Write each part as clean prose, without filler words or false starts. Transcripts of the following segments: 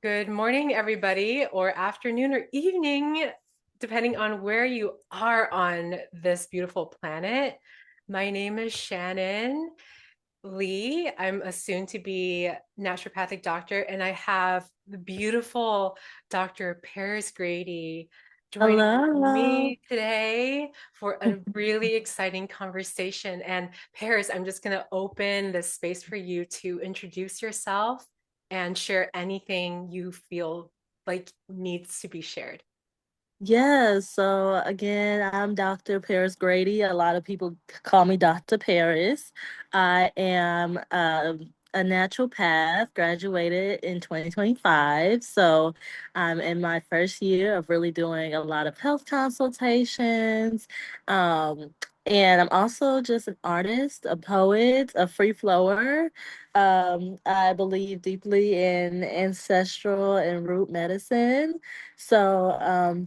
Good morning, everybody, or afternoon or evening, depending on where you are on this beautiful planet. My name is Shannon Lee. I'm a soon-to-be naturopathic doctor, and I have the beautiful Dr. Paris Grady joining Hello. me today for a really exciting conversation. And Paris, I'm just going to open this space for you to introduce yourself and share anything you feel like needs to be shared. Yes, so again, I'm Dr. Paris Grady. A lot of people call me Dr. Paris. I am a naturopath, graduated in 2025. So I'm in my first year of really doing a lot of health consultations. Um, and I'm also just an artist, a poet, a free flower. I believe deeply in ancestral and root medicine. So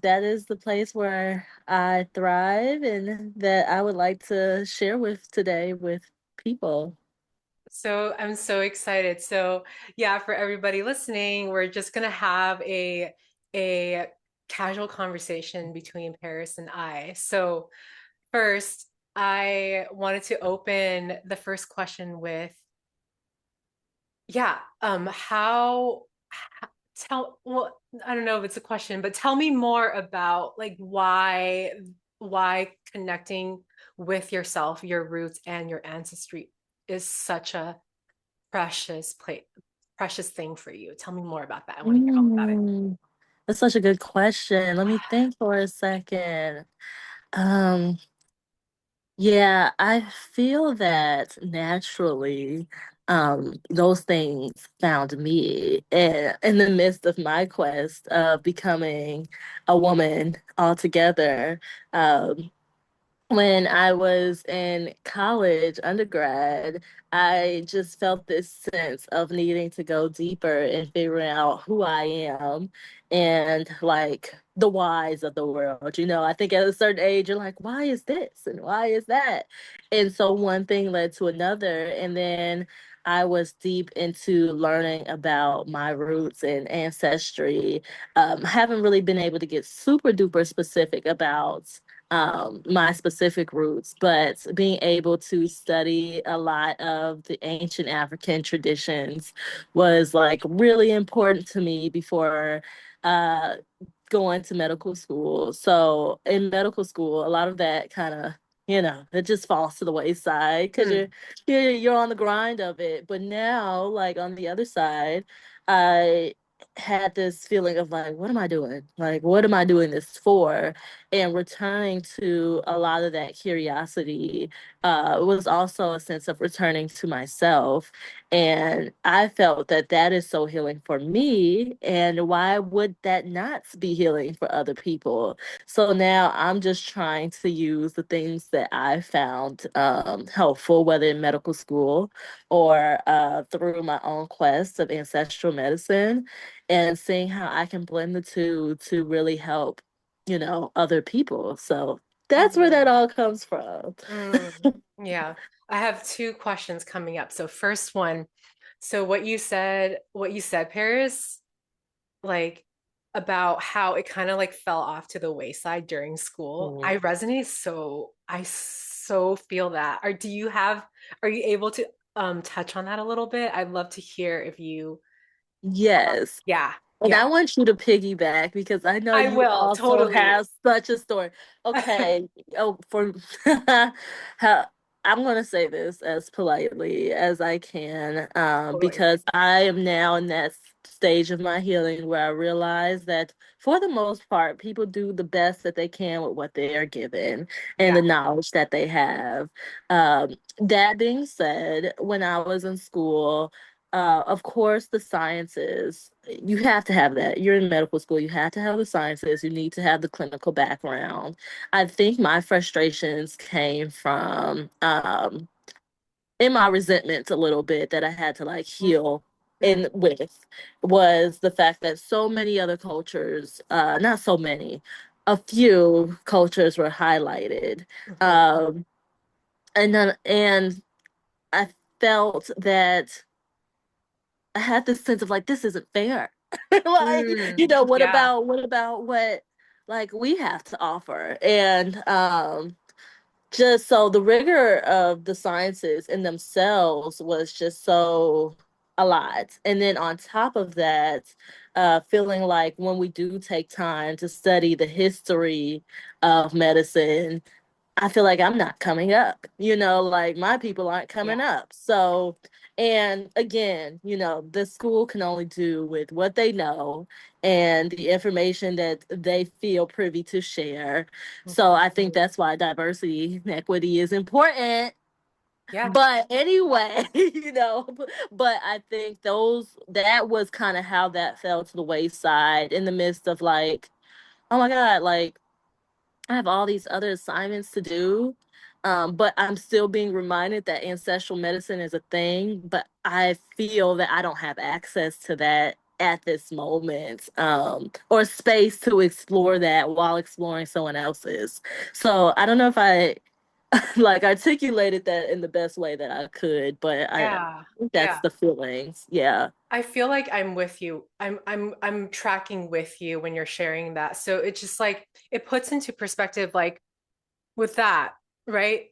that is the place where I thrive and that I would like to share with today with people. So I'm so excited. So yeah, for everybody listening, we're just gonna have a casual conversation between Paris and I. So first, I wanted to open the first question with, yeah, well, I don't know if it's a question, but tell me more about like why connecting with yourself, your roots, and your ancestry is such a precious thing for you. Tell me more about that. I want to hear all about it. Mm, that's such a good question. Let me think for a second. Um, yeah, I feel that naturally, those things found me in the midst of my quest of becoming a woman altogether. Um, When I was in college, undergrad, I just felt this sense of needing to go deeper and figuring out who I am and like the whys of the world. I think at a certain age, you're like, why is this and why is that? And so one thing led to another. And then I was deep into learning about my roots and ancestry. Haven't really been able to get super duper specific about my specific roots, but being able to study a lot of the ancient African traditions was like really important to me before uh, going to medical school. So in medical school, a lot of that kind of it just falls to the wayside because Hmm. you're on the grind of it. But now, like on the other side, I had this feeling of like, what am I doing? Like, what am I doing this for? And returning to a lot of that curiosity was also a sense of returning to myself. And I felt that that is so healing for me. And why would that not be healing for other people? So now I'm just trying to use the things that I found helpful, whether in medical school or through my own quest of ancestral medicine, and seeing how I can blend the two to really help other people. So that's where that Mm, all comes from. mm. Yeah, I have two questions coming up. So first one, so what you said, Paris, like about how it kind of like fell off to the wayside during school. Mm. I resonate I so feel that. Are you able to touch on that a little bit? I'd love to hear if you Yes. yeah, And yeah. I want you to piggyback because I know I you will, also totally. have such a story. Okay. Oh, for how I'm gonna say this as politely as I can, Totally. because I am now in that stage of my healing where I realize that for the most part, people do the best that they can with what they are given and Yeah. the knowledge that they have. That being said, when I was in school, of course, the sciences, you have to have that. You're in medical school, you have to have the sciences, you need to have the clinical background. I think my frustrations came from in my resentments a little bit that I had to like heal Mm-hmm. in with was the fact that so many other cultures, not so many, a few cultures were highlighted. Mm-hmm. And I felt that I had this sense of like, this isn't fair. Like, Mm, yeah, what about what like we have to offer? And just so the rigor of the sciences in themselves was just so a lot. And then on top of that, feeling like when we do take time to study the history of medicine, I feel like I'm not coming up, like my people aren't yeah, coming up. So, and again, the school can only do with what they know and the information that they feel privy to share. So, mhm, I think that's why diversity and equity is important. yeah, But anyway, but I think that was kind of how that fell to the wayside in the midst of like, oh my God, like I have all these other assignments to do. But I'm still being reminded that ancestral medicine is a thing, but I feel that I don't have access to that at this moment, or space to explore that while exploring someone else's. So I don't know if I like articulated that in the best way that I could, but I yeah, think yeah. that's the feelings. Yeah. I feel like I'm with you. I'm tracking with you when you're sharing that. So it's just like it puts into perspective, like with that, right?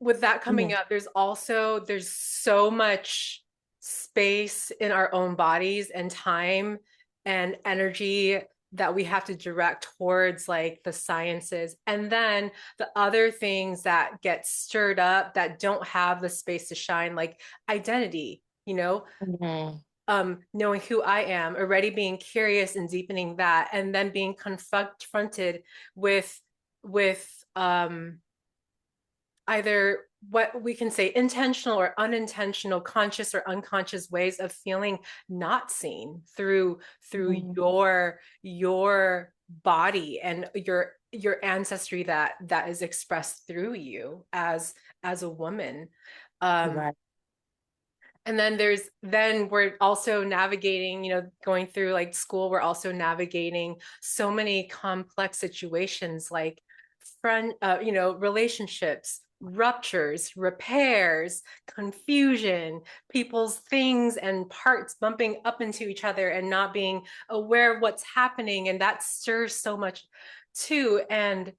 With that coming Mhm. up, there's so much space in our own bodies and time and energy that we have to direct towards like the sciences. And then the other things that get stirred up that don't have the space to shine, like identity, Mhm. knowing who I am, already being curious and deepening that, and then being confronted with with either what we can say intentional or unintentional, conscious or unconscious ways of feeling not seen through Mhm. your body and your ancestry that is expressed through you as a woman. Um, Right. and then we're also navigating, going through like school, we're also navigating so many complex situations like relationships, ruptures, repairs, confusion, people's things and parts bumping up into each other and not being aware of what's happening. And that stirs so much too. And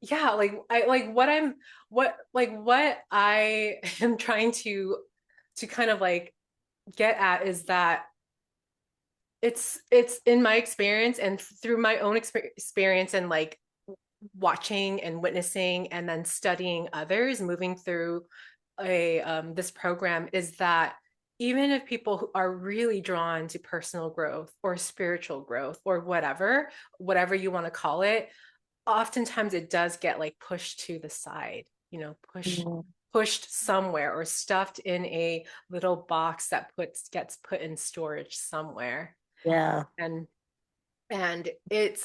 yeah, like I like what I am trying to kind of like get at is that it's in my experience and through my own experience and like watching and witnessing and then studying others moving through a this program is that even if people who are really drawn to personal growth or spiritual growth or whatever you want to call it, oftentimes it does get like pushed to the side, Mhm. pushed somewhere or stuffed in a little box that gets put in storage somewhere. Yeah. And it's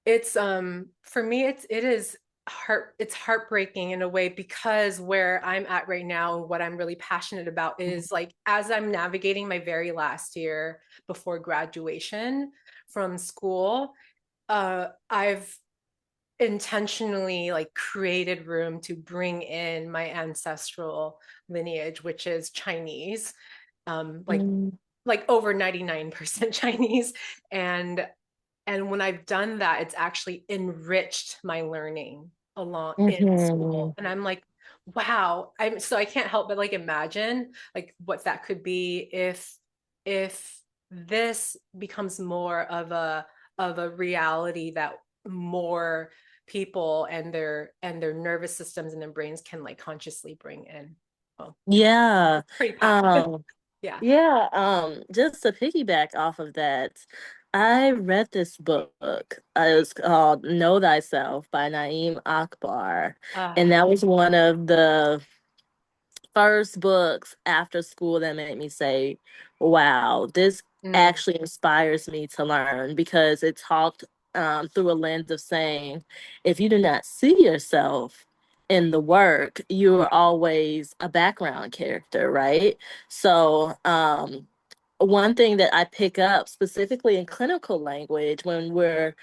for me it's heartbreaking in a way because where I'm at right now and what I'm really passionate about is like as I'm navigating my very last year before graduation from school, I've intentionally like created room to bring in my ancestral lineage, which is Chinese, um, like Mhm. like over 99% Chinese. And when I've done that, it's actually enriched my learning along in school. Mhm. And I'm like, wow. I can't help but like imagine like what that could be if this becomes more of a reality that more people and their nervous systems and their brains can like consciously bring in. Well, Yeah. pretty powerful. Um, Yeah. yeah, just to piggyback off of that, I read this book. It's called Know Thyself by Naeem Akbar. Uh, And that was one of the first books after school that made me say, wow, this mm, actually inspires me to learn because it talked through a lens of saying, if you do not see yourself in the work, you are always a background character, right? So, one thing that I pick up specifically in clinical language when we're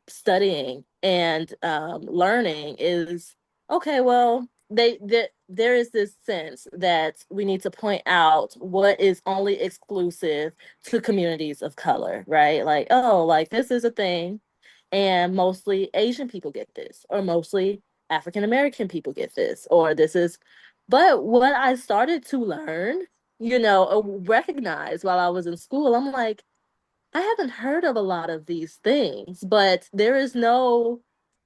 studying and learning is okay, well, there is this sense that we need to point out what is only exclusive to communities of color, right? Like, oh, like this is a thing, and mostly Asian people get this, or mostly African American people get this, or this is. But what I started to learn, recognize while I was in school, I'm like, I haven't heard of a lot of these things, but there is no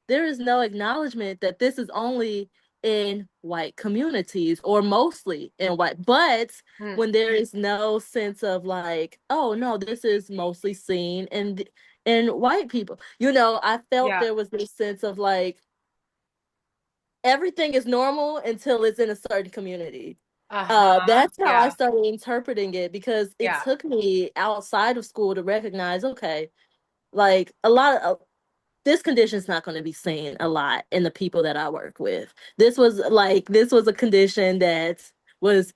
acknowledgement that this is only in white communities or mostly in white. But Mm, when there is no sense of like, oh no, this is mostly seen in white people. I felt yeah. there was this sense of like everything is normal until it's in a certain community. Uh-huh. That's how I Yeah. started interpreting it because it Yeah. took me outside of school to recognize, okay, like a lot of this condition is not going to be seen a lot in the people that I work with. This was a condition that was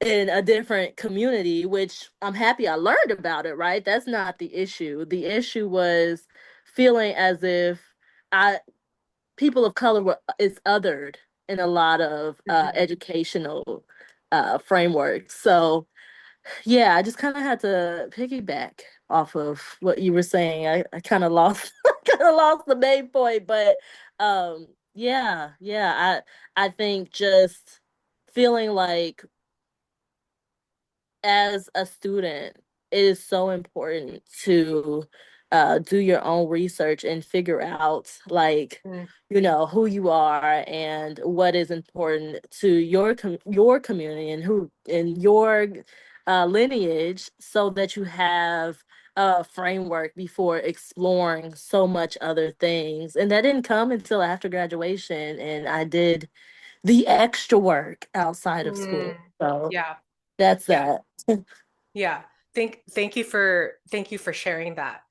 in a different community, which I'm happy I learned about it, right? That's not the issue. The issue was feeling as if I people of color were is othered in a lot of Mhm. educational frameworks. So yeah, I just kind of had to piggyback off of what you were saying. I kind of lost kind of lost the main point, but I think just feeling like as a student, it is so important to do your own research and figure out, like, Mm, who you are and what is important to your community and who in your lineage, so that you have a framework before exploring so much other things. And that didn't come until after graduation, and I did the extra work outside of mm. school. So Yeah. that's Yeah. that. Yeah. Thank you for sharing that.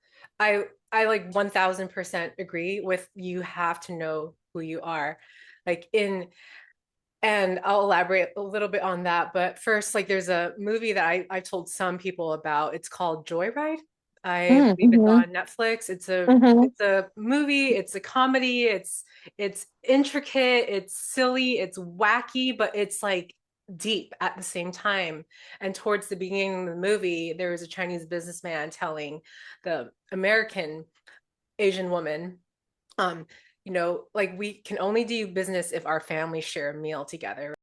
I like 1000% agree with you have to know who you are. Like in And I'll elaborate a little bit on that. But first, like there's a movie that I've told some people about. It's called Joyride. I believe it's Mm-hmm. on Netflix. It's a Mm-hmm. it's a movie, it's a comedy, it's intricate, it's silly, it's wacky, but it's like deep at the same time. And towards the beginning of the movie, there was a Chinese businessman telling the American Asian woman, um, like we can only do business if our families share a meal together.